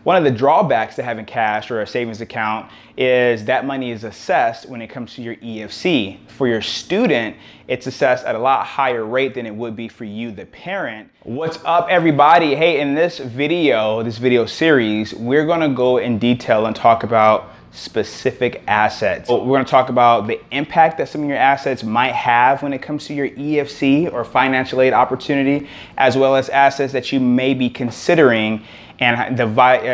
One of the drawbacks to having cash or a savings account is that money is assessed when it comes to your EFC. For your student, it's assessed at a lot higher rate than it would be for you, the parent. What's up, everybody? Hey, in this video series, we're gonna go in detail and talk about specific assets. We're going to talk about the impact that some of your assets might have when it comes to your EFC or financial aid opportunity, as well as assets that you may be considering and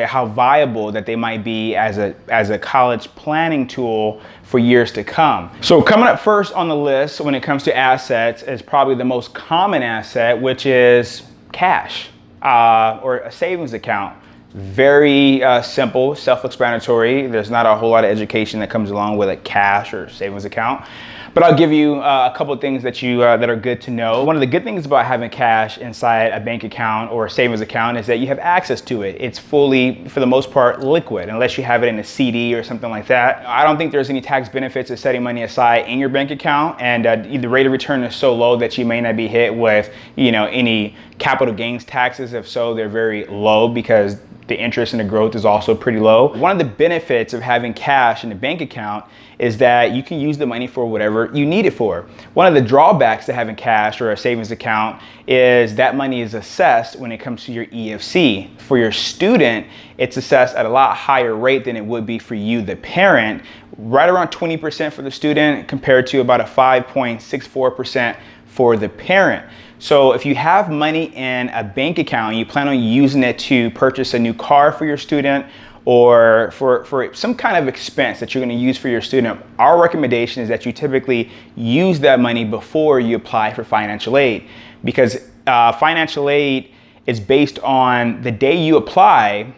how viable that they might be as a college planning tool for years to come. So coming up first on the list when it comes to assets is probably the most common asset, which is cash or a savings account. Very simple, self-explanatory. There's not a whole lot of education that comes along with a cash or savings account. But I'll give you a couple of things that are good to know. One of the good things about having cash inside a bank account or a savings account is that you have access to it. It's fully, for the most part, liquid, unless you have it in a CD or something like that. I don't think there's any tax benefits of setting money aside in your bank account, and the rate of return is so low that you may not be hit with, any capital gains taxes. If so, they're very low because the interest and the growth is also pretty low. One of the benefits of having cash in a bank account is that you can use the money for whatever you need it for. One of the drawbacks to having cash or a savings account is that money is assessed when it comes to your EFC. For your student, it's assessed at a lot higher rate than it would be for you, the parent, right around 20% for the student compared to about a 5.64% for the parent. So if you have money in a bank account and you plan on using it to purchase a new car for your student or for some kind of expense that you're going to use for your student, our recommendation is that you typically use that money before you apply for financial aid, because financial aid is based on the day you apply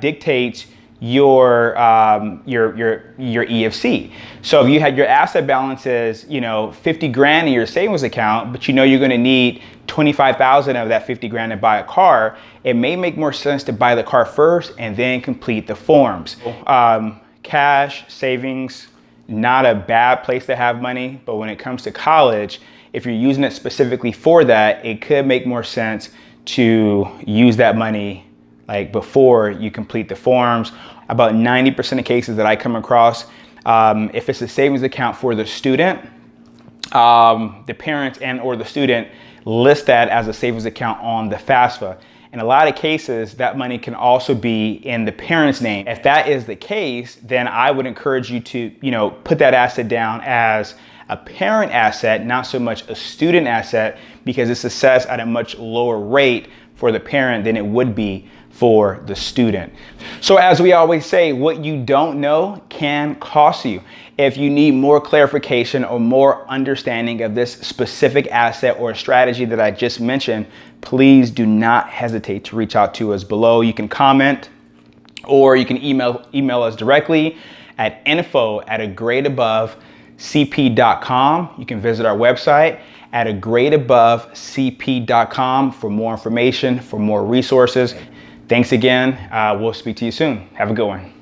dictates your EFC. So if you had your asset balances, 50 grand in your savings account, but you're going to need 25,000 of that 50 grand to buy a car, it may make more sense to buy the car first and then complete the forms. Cash, savings, not a bad place to have money, but when it comes to college, if you're using it specifically for that, it could make more sense to use that money before you complete the forms. About 90% of cases that I come across, if it's a savings account for the student, the parents and or the student list that as a savings account on the FAFSA. In a lot of cases, that money can also be in the parent's name. If that is the case, then I would encourage you to, put that asset down as a parent asset, not so much a student asset, because it's assessed at a much lower rate for the parent than it would be for the student. So as we always say, what you don't know can cost you. If you need more clarification or more understanding of this specific asset or strategy that I just mentioned, please do not hesitate to reach out to us below. You can comment or you can email us directly at info@agradeabovecp.com. You can visit our website at agradeabovecp.com for more information, for more resources. Thanks again. We'll speak to you soon. Have a good one.